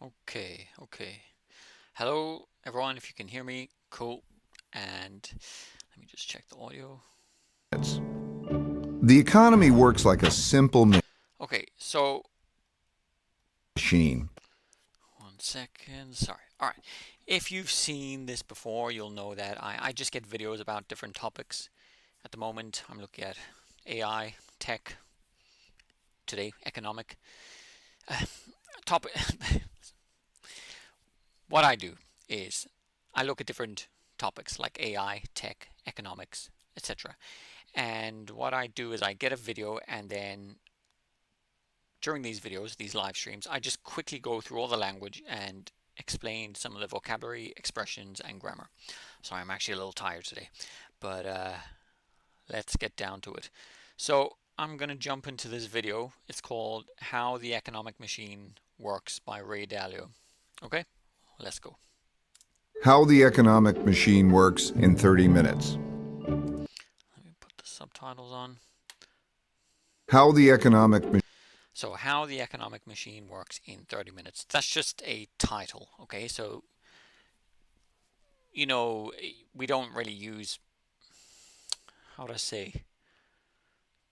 Okay. Hello, everyone. If you can hear me, cool. And let me just check the audio. The economy works like a simple Okay, so machine. 1 second. Sorry. All right. If you've seen this before, you'll know that I just get videos about different topics. At the moment, I'm looking at AI, tech, today, economic. Topic. What I do is I look at different topics like AI, tech, economics, etc. And what I do is I get a video, and then during these videos, these live streams, I just quickly go through all the language and explain some of the vocabulary, expressions, and grammar. Sorry, I'm actually a little tired today, but let's get down to it. So I'm going to jump into this video. It's called How the Economic Machine Works by Ray Dalio. Okay, let's go. How the economic machine works in 30 minutes. Let me put the subtitles on. How the economic So how the economic machine works in 30 minutes. That's just a title, okay? So, we don't really use, how to say,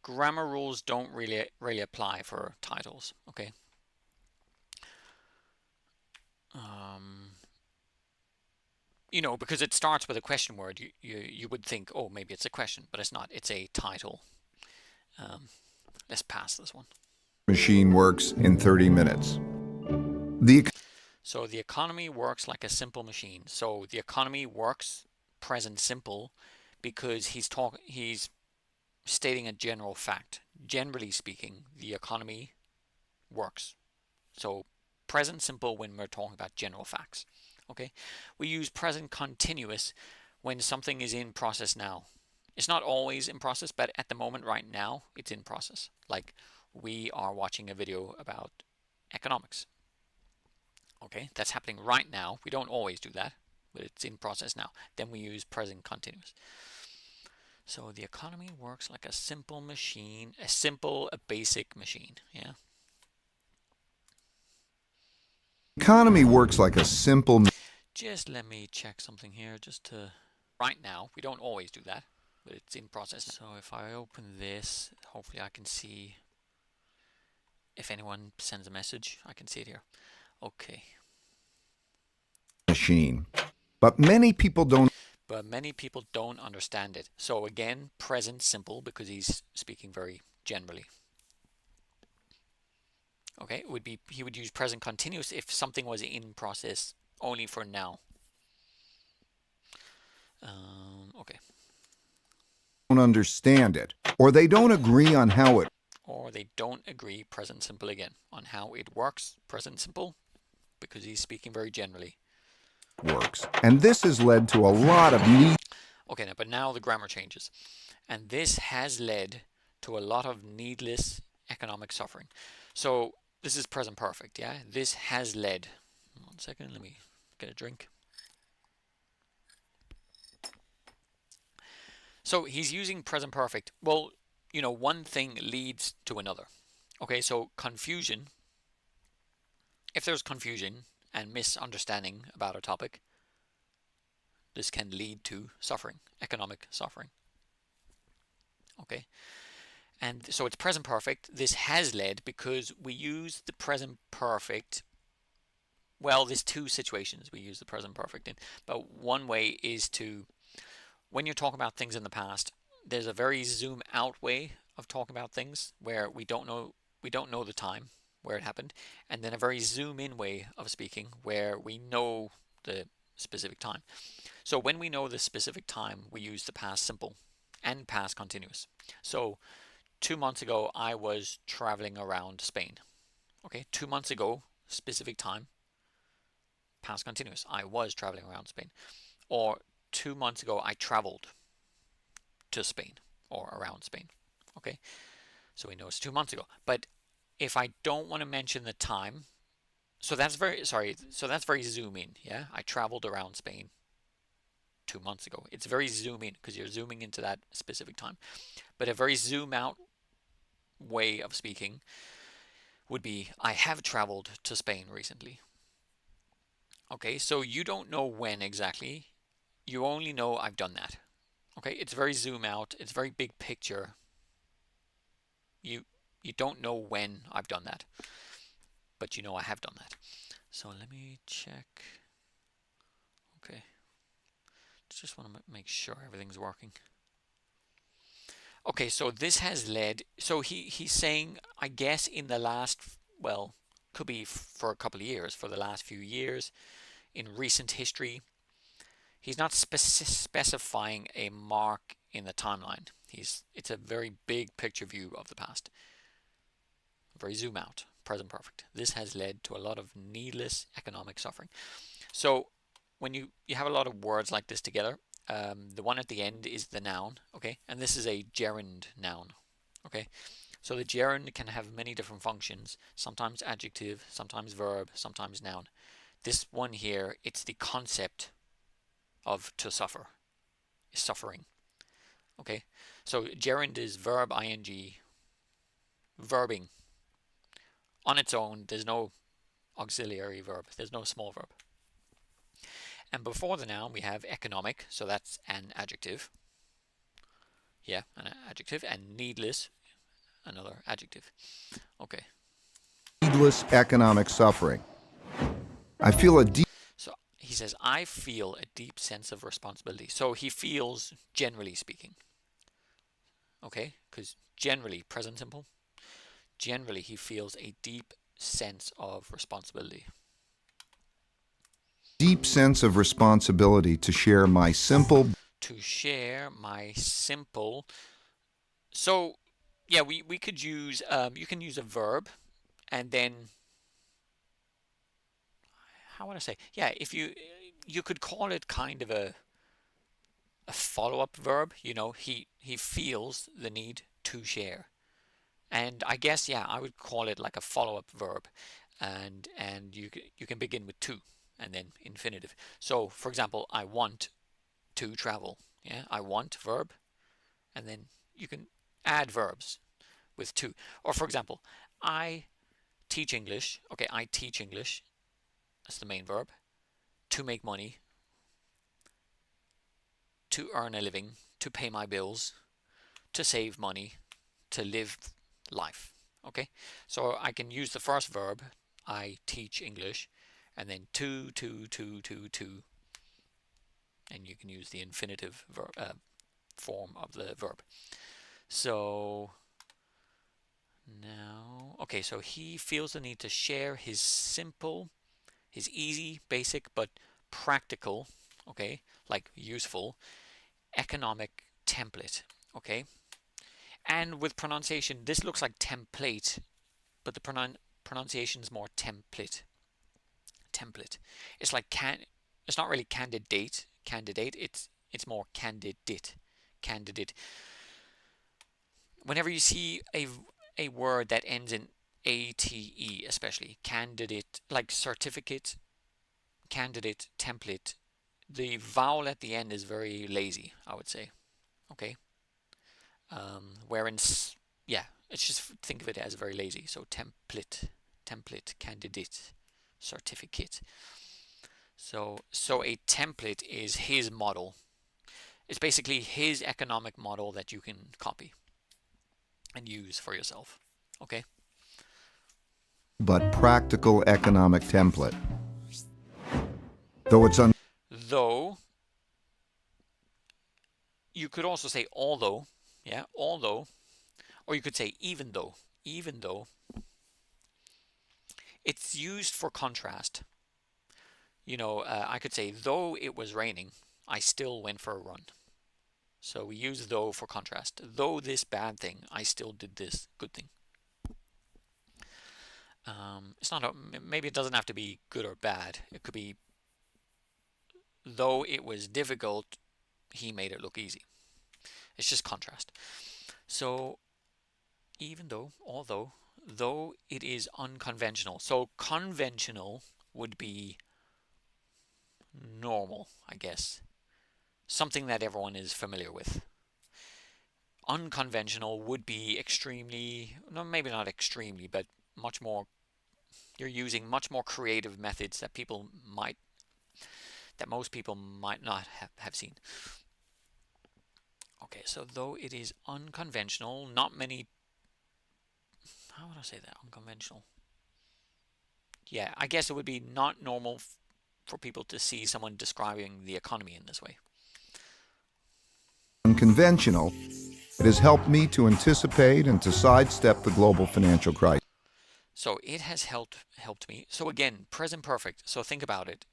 grammar rules don't really apply for titles, okay? Because it starts with a question word, you would think, oh, maybe it's a question, but it's not. It's a title. Let's pass this one. machine works in 30 minutes. So the economy works like a simple machine. So the economy works present simple because he's stating a general fact. Generally speaking, the economy works. So present simple when we're talking about general facts. Okay, we use present continuous when something is in process now. It's not always in process, but at the moment right now it's in process. Like we are watching a video about economics. Okay, that's happening right now. We don't always do that, but it's in process now. Then we use present continuous. So the economy works like a simple machine, a basic machine. Yeah. Economy works like a simple. Just let me check something here just to. Right now, we don't always do that, but it's in process. So if I open this, hopefully I can see if anyone sends a message. I can see it here. Okay. Machine. But many people don't. But many people don't understand it. So again, present simple because he's speaking very generally. Okay, he would use present continuous if something was in process only for now. Okay. Don't understand it, or they don't agree on how it. Or they don't agree, present simple again, on how it works, present simple, because he's speaking very generally. Works. And this has led to a lot of need. Okay, but now the grammar changes. And this has led to a lot of needless economic suffering. So this is present perfect, yeah? This has led. 1 second, let me get a drink. So he's using present perfect. Well, one thing leads to another. Okay, so confusion. If there's confusion and misunderstanding about a topic, this can lead to suffering, economic suffering. Okay, and so it's present perfect. This has led because we use the present perfect. Well, there's two situations we use the present perfect in, but one way is to, when you're talking about things in the past, there's a very zoom out way of talking about things where we don't know the time where it happened, and then a very zoom in way of speaking where we know the specific time. So when we know the specific time, we use the past simple and past continuous. So 2 months ago, I was traveling around Spain. Okay, 2 months ago, specific time, past continuous. I was traveling around Spain. Or 2 months ago, I traveled to Spain or around Spain. Okay, so we know it's 2 months ago. But if I don't want to mention the time, so that's very zoom in. Yeah, I traveled around Spain 2 months ago. It's very zoom in because you're zooming into that specific time. But a very zoom out way of speaking would be, I have traveled to Spain recently. Okay, so you don't know when exactly. You only know I've done that. Okay, it's very zoom out. It's very big picture. You you don't know when I've done that, but you know I have done that. So let me check. Okay, just want to make sure everything's working. Okay, so this has led. So he's saying, I guess in the last, well, could be for a couple of years, for the last few years, in recent history. He's not specifying a mark in the timeline. It's a very big picture view of the past. Very zoom out, present perfect. This has led to a lot of needless economic suffering. So when you have a lot of words like this together, the one at the end is the noun, okay? And this is a gerund noun, okay? So the gerund can have many different functions, sometimes adjective, sometimes verb, sometimes noun. This one here, it's the concept of to suffer, suffering, okay? So gerund is verb ing, verbing. On its own, there's no auxiliary verb, there's no small verb. And before the noun, we have economic, so that's an adjective. Yeah, an adjective. And needless, another adjective. Okay. Needless economic suffering. I feel a deep. So he says, I feel a deep sense of responsibility. So he feels, generally speaking. Okay, because generally, present simple, generally he feels a deep sense of responsibility. Deep sense of responsibility to share my simple. To share my simple. So, yeah, we could use, you can use a verb, and then, how would I say? Yeah, if you could call it kind of a follow-up verb. You know, he feels the need to share. And I guess, yeah, I would call it like a follow-up verb, and you can begin with to and then infinitive. So, for example, I want to travel. Yeah, I want verb, and then you can add verbs with to. Or for example, I teach English. Okay, I teach English. That's the main verb. To make money, to earn a living, to pay my bills, to save money, to live life. Okay, so I can use the first verb, I teach English, and then to, and you can use the infinitive verb, form of the verb. So now, okay, so he feels the need to share his simple, his easy, basic, but practical, okay, like useful, economic template, okay? And with pronunciation, this looks like template, but the pronunciation is more template. Template. It's like it's not really candidate. It's more candidate. Candidate. Whenever you see a word that ends in ate, especially candidate, like certificate, candidate, template, the vowel at the end is very lazy, I would say. Okay. Wherein, yeah, it's just think of it as very lazy. So template, candidate, certificate. So a template is his model. It's basically his economic model that you can copy and use for yourself. Okay. But practical economic template. Though it's Though, you could also say although, yeah, although, or you could say even though, it's used for contrast. You know, I could say, though it was raining, I still went for a run. So we use though for contrast. Though this bad thing, I still did this good thing. It's not maybe it doesn't have to be good or bad. It could be, though it was difficult, he made it look easy. It's just contrast. So even though, although, though it is unconventional. So conventional would be normal, I guess. Something that everyone is familiar with. Unconventional would be extremely, no, maybe not extremely, but much more, you're using much more creative methods that people might that most people might not have seen. Okay, so though it is unconventional, not many, how would I say that? Unconventional. Yeah, I guess it would be not normal for people to see someone describing the economy in this way. Unconventional, it has helped me to anticipate and to sidestep the global financial crisis. So it has helped me. So again, present perfect. So think about it.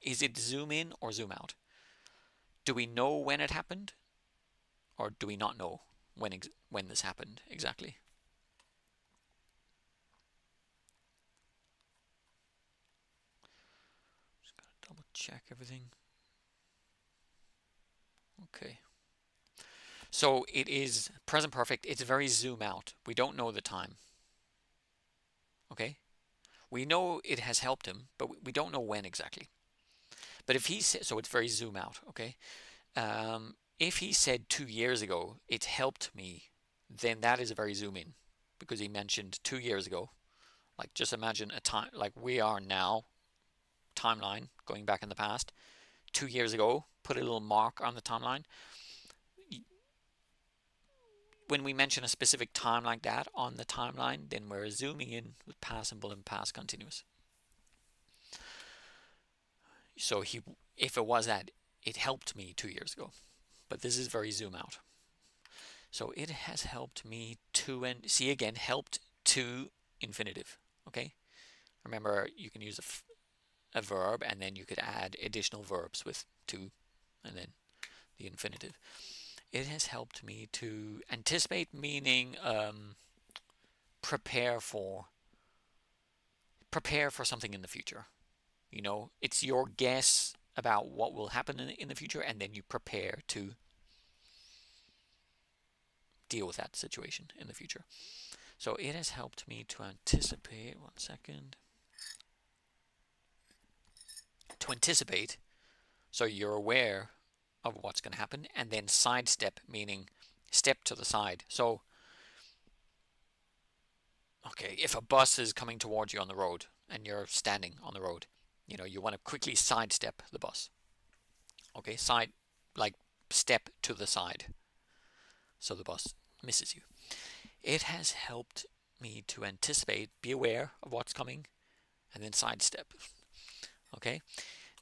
Is it zoom in or zoom out? Do we know when it happened, or do we not know when this happened exactly? Just gotta double check everything. Okay. So it is present perfect. It's very zoom out. We don't know the time. Okay. We know it has helped him, but we don't know when exactly. But if he said, so it's very zoom out. Okay. If he said 2 years ago, it helped me, then that is a very zoom in, because he mentioned 2 years ago. Like, just imagine a time like we are now, timeline going back in the past. 2 years ago, put a little mark on the timeline. When we mention a specific time like that on the timeline, then we're zooming in with past simple and past continuous. So if it was that, it helped me 2 years ago, but this is very zoom out. So it has helped me to, and see again, helped to infinitive. Okay, remember you can use a verb and then you could add additional verbs with to and then the infinitive. It has helped me to anticipate, meaning prepare for something in the future. You know, it's your guess about what will happen in the future, and then you prepare to deal with that situation in the future. So it has helped me to anticipate, one second, to anticipate, so you're aware of what's going to happen, and then sidestep, meaning step to the side. So, okay, if a bus is coming towards you on the road and you're standing on the road, you know, you want to quickly sidestep the bus. Okay, like step to the side so the bus misses you. It has helped me to anticipate, be aware of what's coming, and then sidestep. Okay,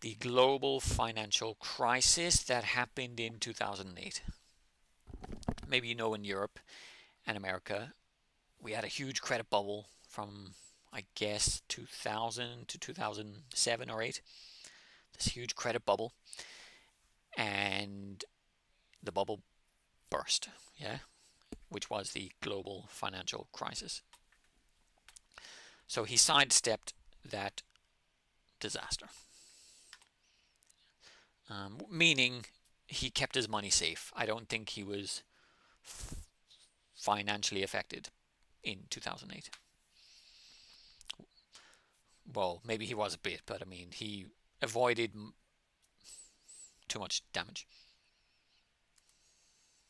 the global financial crisis that happened in 2008. Maybe you know, in Europe and America, we had a huge credit bubble from, I guess, 2000 to 2007 or 8. This huge credit bubble, and the bubble burst, yeah, which was the global financial crisis. So he sidestepped that disaster, meaning he kept his money safe. I don't think he was financially affected in 2008. Well, maybe he was a bit, but I mean, he avoided too much damage.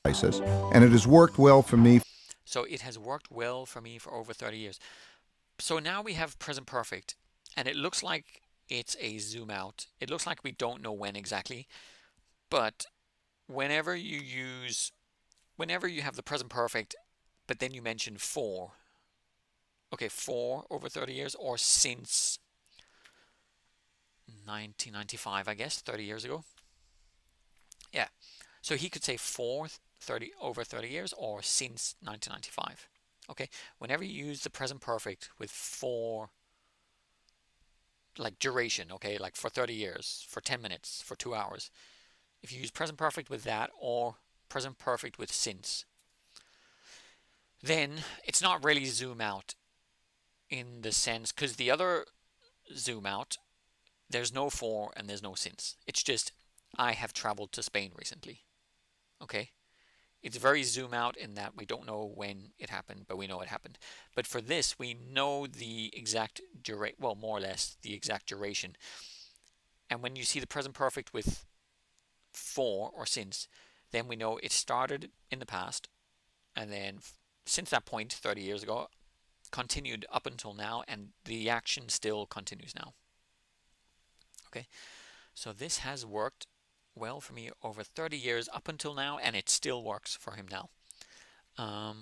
And it has worked well for me. So it has worked well for me for over 30 years. So now we have present perfect, and it looks like it's a zoom out. It looks like we don't know when exactly, but whenever you have the present perfect, but then you mention for, okay, for over 30 years, or since 1995, I guess, 30 years ago. Yeah, so he could say for over 30 years, or since 1995. Okay, whenever you use the present perfect with for, like duration, okay, like for 30 years, for 10 minutes, for 2 hours, if you use present perfect with that, or present perfect with since, then it's not really zoom out in the sense, because the other zoom out, there's no for and there's no since. It's just, I have traveled to Spain recently. Okay, it's very zoom out in that we don't know when it happened, but we know it happened. But for this, we know the exact duration, well, more or less the exact duration. And when you see the present perfect with for or since, then we know it started in the past, and then since that point 30 years ago, continued up until now, and the action still continues now. Okay, so this has worked well for me over 30 years up until now, and it still works for him now.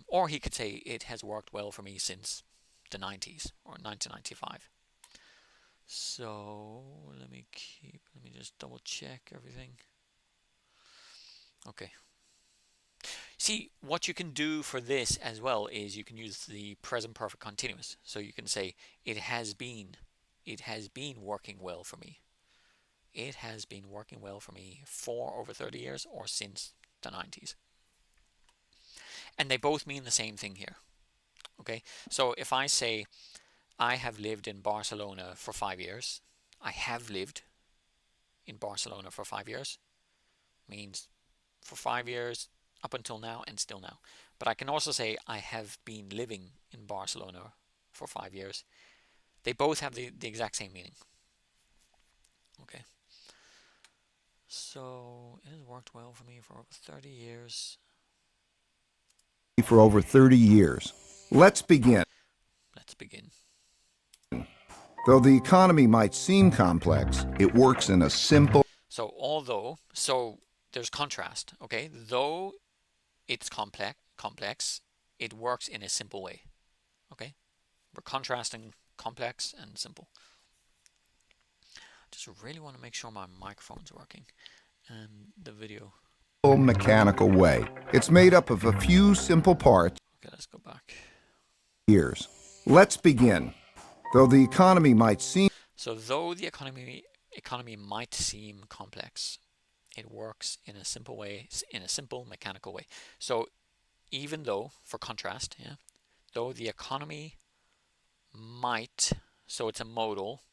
Or he could say it has worked well for me since the 90s or 1995. So let me just double check everything. Okay. See, what you can do for this as well is you can use the present perfect continuous. So you can say it has been working well for me. It has been working well for me for over 30 years or since the 90s. And they both mean the same thing here. Okay, so if I say I have lived in Barcelona for 5 years, I have lived in Barcelona for 5 years, means for 5 years up until now and still now. But I can also say I have been living in Barcelona for 5 years. They both have the exact same meaning. Okay. So it has worked well for me for over 30 years. For over 30 years. Let's begin. Let's begin. Though the economy might seem complex, it works in a simple... So there's contrast, okay? Though it's complex, it works in a simple way, okay? We're contrasting complex and simple. Just really want to make sure my microphone's working and the video. Mechanical way. It's made up of a few simple parts. Okay, let's go back. Years. Let's begin. Though the economy might seem... So though the economy might seem complex, it works in a simple way, in a simple mechanical way. So even though, for contrast, yeah, though the economy might, so it's a modal.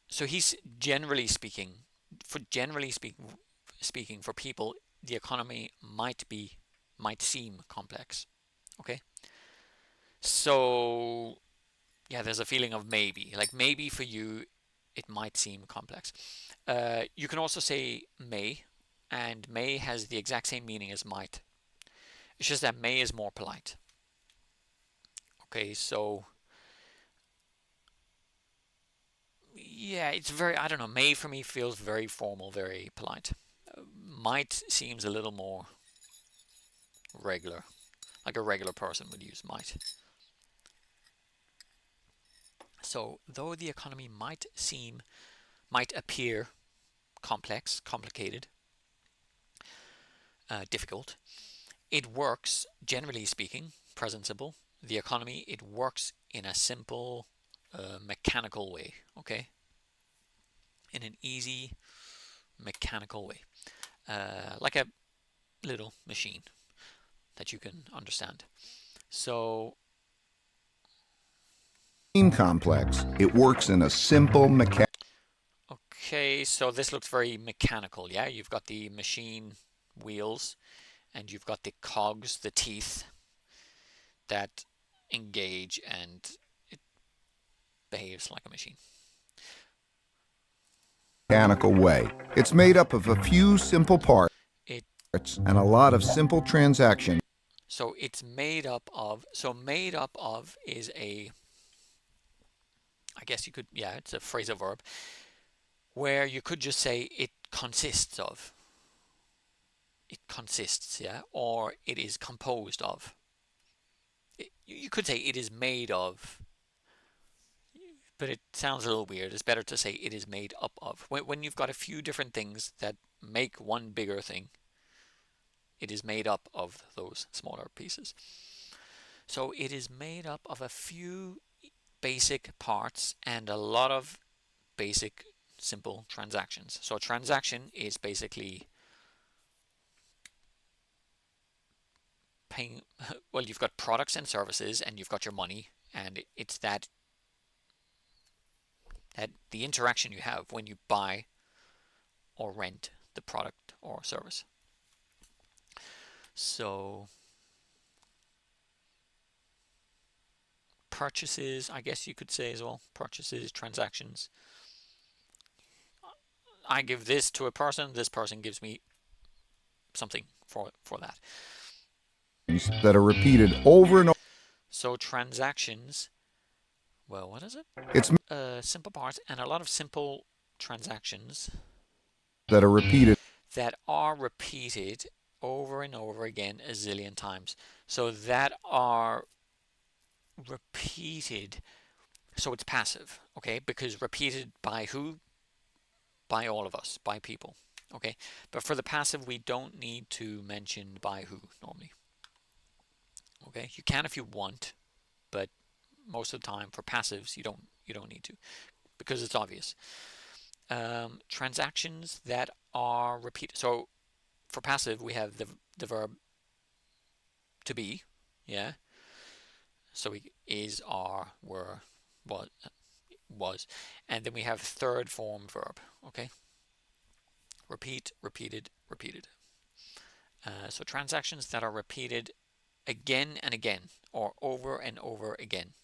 So he's generally speaking for people, the economy might seem complex. Okay. So yeah, there's a feeling of maybe, like maybe for you it might seem complex. You can also say may, and may has the exact same meaning as might. It's just that may is more polite. Okay, so yeah, it's very, I don't know, may for me feels very formal, very polite. Might seems a little more regular, like a regular person would use might. So though the economy might appear complex, complicated, difficult, it works, generally speaking, present simple, the economy, it works in a simple mechanical way, okay? In an easy mechanical way, like a little machine that you can understand. So complex. It works in a simple mechanical... Okay, so this looks very mechanical, yeah? You've got the machine wheels and you've got the cogs, the teeth that engage, and it behaves like a machine. Mechanical way. It's made up of a few simple parts and a lot of simple transactions. So it's made up of, is a, I guess you could, yeah, it's a phrasal verb, where you could just say it consists of. It consists, yeah, or it is composed of. You could say it is made of, but it sounds a little weird. It's better to say it is made up of. When you've got a few different things that make one bigger thing, it is made up of those smaller pieces. So it is made up of a few basic parts and a lot of basic simple transactions. So a transaction is basically paying, well, you've got products and services and you've got your money, and it's that the interaction you have when you buy or rent the product or service. So purchases, I guess you could say as well, purchases, transactions. I give this to a person, this person gives me something for that. That are repeated over and over. So transactions well, what is it? It's Simple parts and a lot of simple transactions that are repeated over and over again a zillion times. So that are repeated, so it's passive, okay? Because repeated by who? By all of us, by people, okay? But for the passive, we don't need to mention by who normally, okay? You can if you want, but most of the time for passives, you don't need to, because it's obvious. Transactions that are repeated. So for passive, we have the verb to be, yeah. So we is, are, were, was, and then we have third form verb, okay. Repeat, repeated, repeated. So transactions that are repeated again and again, or over and over again,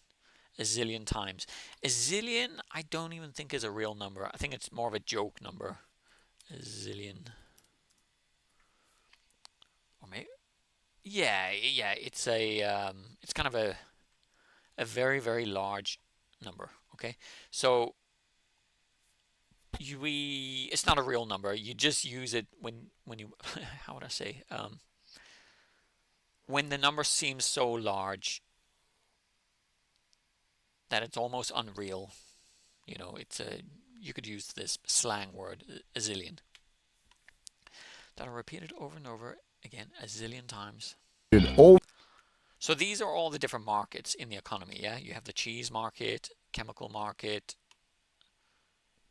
a zillion times. A zillion, I don't even think is a real number. I think it's more of a joke number. A zillion. Or maybe, yeah, it's it's kind of a very, very large number. Okay, so it's not a real number. You just use it when you how would I say, when the number seems so large that it's almost unreal. You know, you could use this slang word, a zillion, that are repeated over and over again a zillion times. So these are all the different markets in the economy. Yeah, you have the cheese market, chemical market,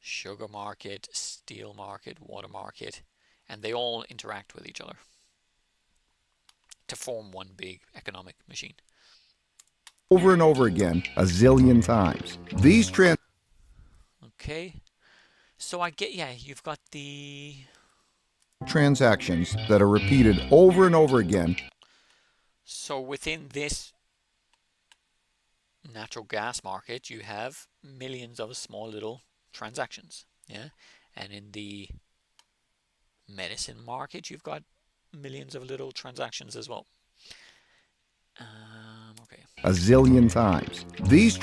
sugar market, steel market, water market, and they all interact with each other to form one big economic machine. Over and over again a zillion times. These Okay, so I get, yeah, you've got the transactions that are repeated over and over again. So within this natural gas market, you have millions of small little transactions, yeah, and in the medicine market, you've got millions of little transactions as well. Okay. A zillion times. These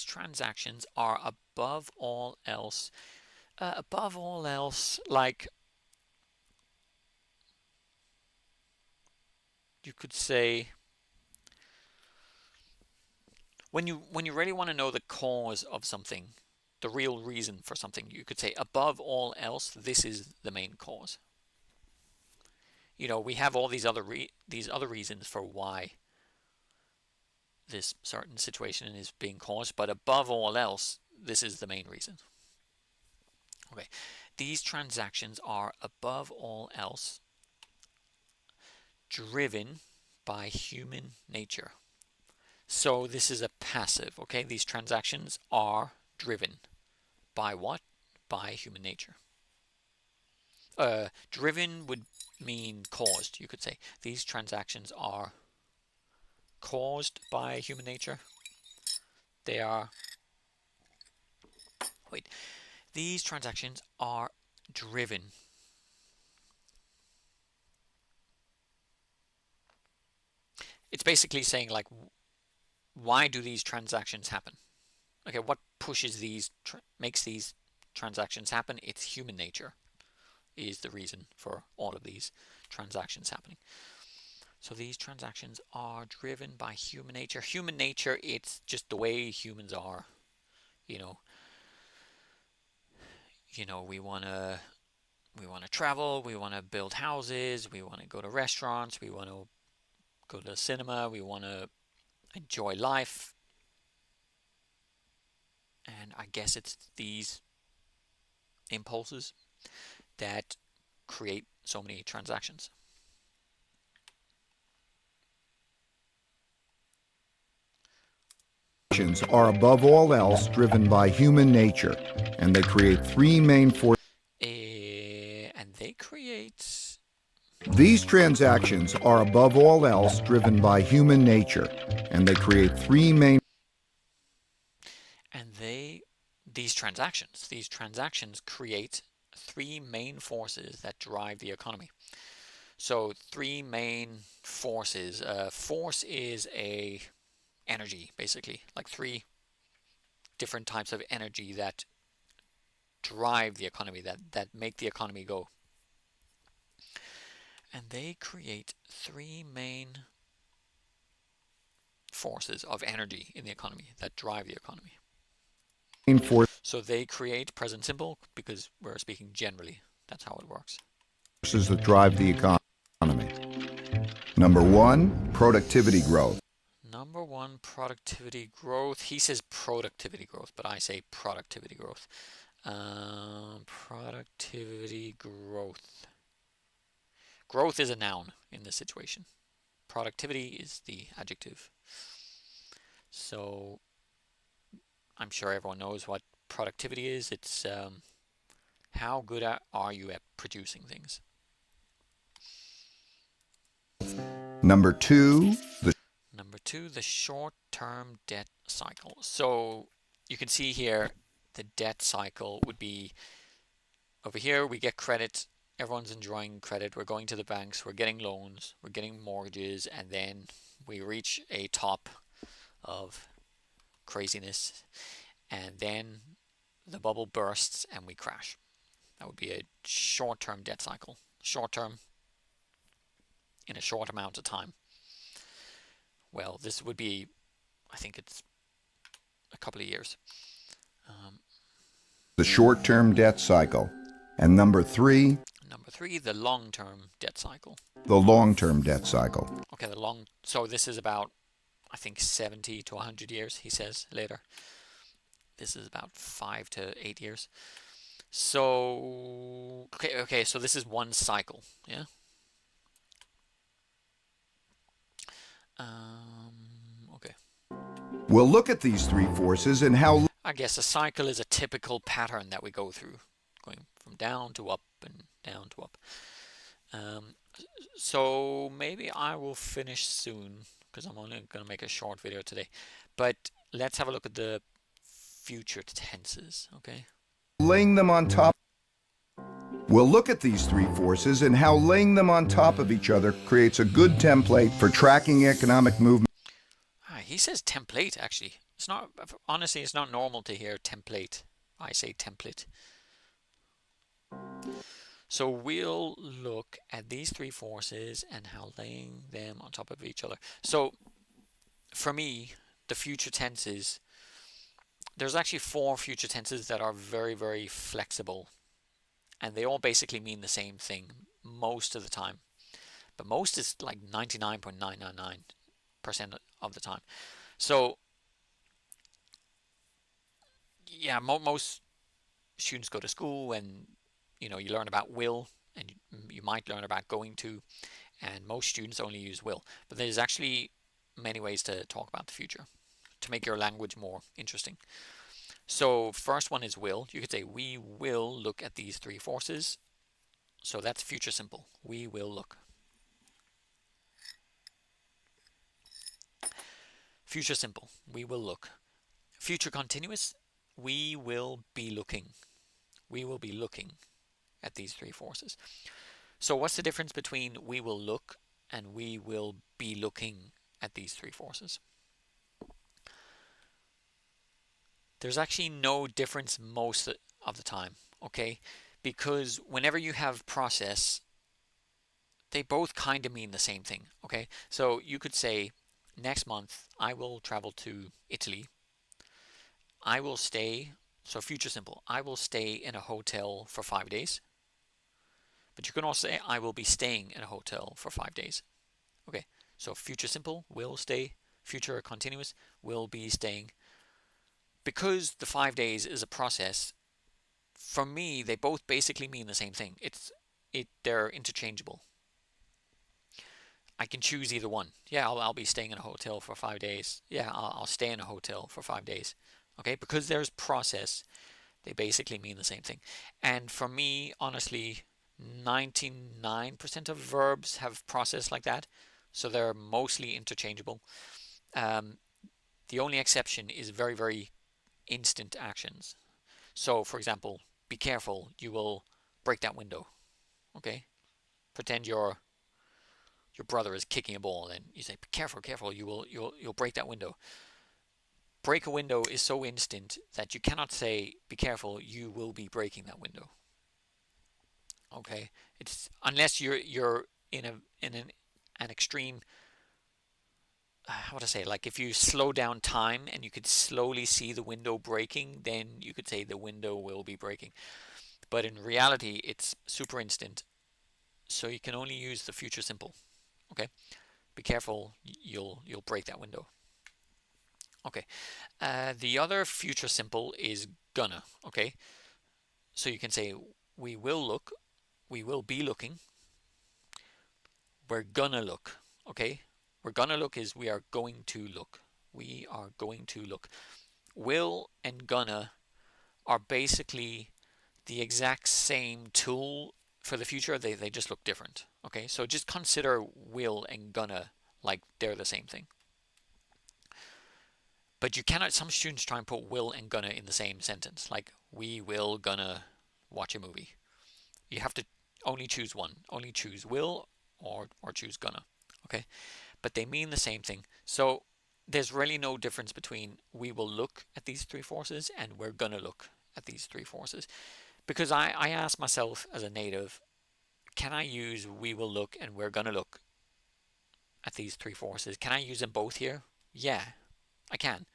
transactions are above all else, like you could say, when you really want to know the cause of something, the real reason for something, you could say above all else, this is the main cause. You know, we have all these other reasons for why this certain situation is being caused, but above all else, this is the main reason. Okay, these transactions are above all else driven by human nature. So this is a passive, okay? These transactions are driven by what? By human nature. Driven would mean caused, you could say. These transactions are caused by human nature. They are, wait, these transactions are driven. It's basically saying, like, why do these transactions happen? Okay, what pushes these, makes these transactions happen? It's human nature is the reason for all of these transactions happening. So these transactions are driven by human nature. Human nature, it's just the way humans are. You know, we want to travel, we want to build houses, we want to go to restaurants, we want to go to the cinema, we want to enjoy life. And I guess it's these impulses that create so many transactions. Are above all else driven by human nature, and they create three main forces. These transactions are above all else driven by human nature, and they create three main. These transactions create three main forces that drive the economy. So three main forces. Force is a energy, basically, like 3 different types of energy that drive the economy, that make the economy go. And they create 3 main forces of energy in the economy that drive the economy. So they create present simple because we're speaking generally. That's how it works. Forces that drive the economy. Number 1, productivity growth. Number 1, productivity growth. He says productivity growth, but I say productivity growth. Productivity growth. Growth is a noun in this situation. Productivity is the adjective. So I'm sure everyone knows what productivity is. It's how good are you at producing things. Number 2, the short-term debt cycle. So you can see here the debt cycle would be over here. We get credit. Everyone's enjoying credit. We're going to the banks. We're getting loans. We're getting mortgages. And then we reach a top of craziness. And then the bubble bursts and we crash. That would be a short-term debt cycle. Short-term in a short amount of time. Well, this would be, I think it's a couple of years. the short-term debt cycle. And number 3, the long-term debt cycle. the long-term debt cycle. Okay, so this is about, I think, 70 to 100 years, he says later. This is about 5 to 8 years. So, okay, so this is one cycle, yeah? Okay. We'll look at these 3 forces and how... I guess a cycle is a typical pattern that we go through, going from down to up and down to up. So maybe I will finish soon because I'm only going to make a short video today. But let's have a look at the future tenses, okay? laying them on top... We'll look at these 3 forces and how laying them on top of each other creates a good template for tracking economic movement. He says template, actually. It's not, honestly, it's not normal to hear template. I say template. So we'll look at these 3 forces and how laying them on top of each other. So for me, the future tenses, there's actually 4 future tenses that are very, very flexible. And they all basically mean the same thing most of the time. But most is like 99.999% of the time. So yeah, most students go to school and you learn about will, and you might learn about going to, and most students only use will. But there's actually many ways to talk about the future to make your language more interesting. So first one is will. You could say we will look at these 3 forces. So that's future simple. We will look. Future simple. We will look. Future continuous. We will be looking. We will be looking at these 3 forces. So what's the difference between we will look and we will be looking at these 3 forces? There's actually no difference most of the time, okay? Because whenever you have process, they both kind of mean the same thing, okay? So you could say, next month, I will travel to Italy. I will stay, so future simple, I will stay in a hotel for 5 days. But you can also say, I will be staying in a hotel for 5 days. Okay, so future simple, will stay. Future continuous, will be staying. Because the 5 days is a process, for me, they both basically mean the same thing. They're interchangeable. I can choose either one. Yeah, I'll be staying in a hotel for 5 days. Yeah, I'll stay in a hotel for 5 days. Okay, because there's process, they basically mean the same thing. And for me, honestly, 99% of verbs have process like that, so they're mostly interchangeable. The only exception is very, very instant actions. So, for example, be careful, you will break that window. Okay, pretend you're your brother is kicking a ball, and you say, "Be careful, careful! You'll break that window." Break a window is so instant that you cannot say, "Be careful! You will be breaking that window." Okay, it's unless you're in an extreme. How to say? Like if you slow down time and you could slowly see the window breaking, then you could say the window will be breaking. But in reality, it's super instant, so you can only use the future simple. Okay, be careful, you'll break that window. Okay, the other future simple is gonna. Okay, so you can say we will look, we will be looking, we're gonna look. Okay, we're gonna look is we are going to look. We are going to look. Will and gonna are basically the exact same tool for the future. They just look different. Okay, so just consider will and gonna like they're the same thing. But you cannot, some students try and put will and gonna in the same sentence, like we will gonna watch a movie. You have to only choose one. Only choose will or choose gonna. Okay, but they mean the same thing. So there's really no difference between we will look at these three forces and we're gonna look at these three forces. Because I ask myself as a native, can I use we will look and we're gonna look at these three forces? Can I use them both here? Yeah, I can.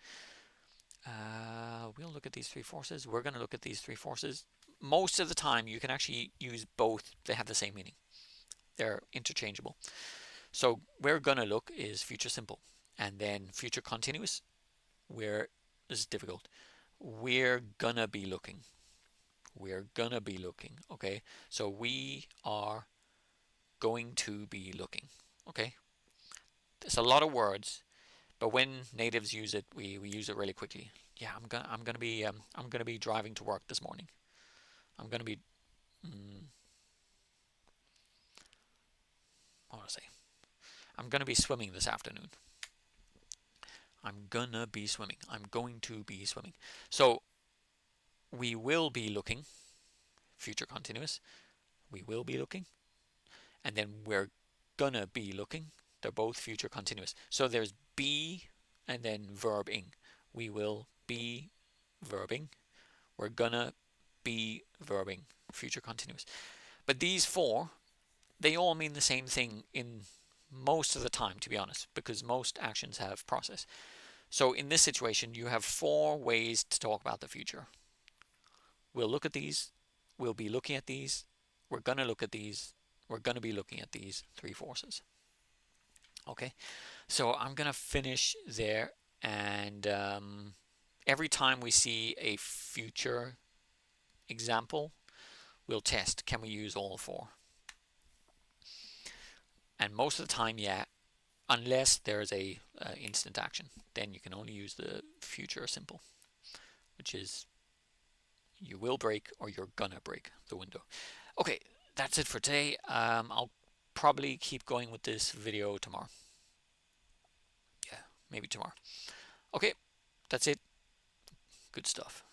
We'll look at these three forces. We're going to look at these three forces. Most of the time, you can actually use both. They have the same meaning. They're interchangeable. So we're going to look is future simple. And then future continuous, this is difficult. We're going to be looking. We're going to be looking. Okay. So we are going to be looking. Okay. There's a lot of words. But when natives use it, we use it really quickly. Yeah, I'm gonna be driving to work this morning. I'm gonna be what do I say? I'm gonna be swimming this afternoon. I'm gonna be swimming. I'm going to be swimming. So we will be looking, future continuous. We will be looking, and then we're gonna be looking. They're both future continuous. So there's be and then verb ing. We will be verbing. We're gonna be verbing, future continuous. But these four, they all mean the same thing in most of the time, to be honest, because most actions have process. So in this situation, you have four ways to talk about the future. We'll look at these. We'll be looking at these. We're gonna look at these. We're gonna be looking at these three forces. Okay, so I'm gonna finish there, and every time we see a future example, we'll test, can we use all four? And most of the time, yeah, unless there's a instant action, then you can only use the future simple, which is you will break or you're gonna break the window. Okay, that's it for today. I'll probably keep going with this video tomorrow. Yeah, maybe tomorrow. Okay, that's it. Good stuff.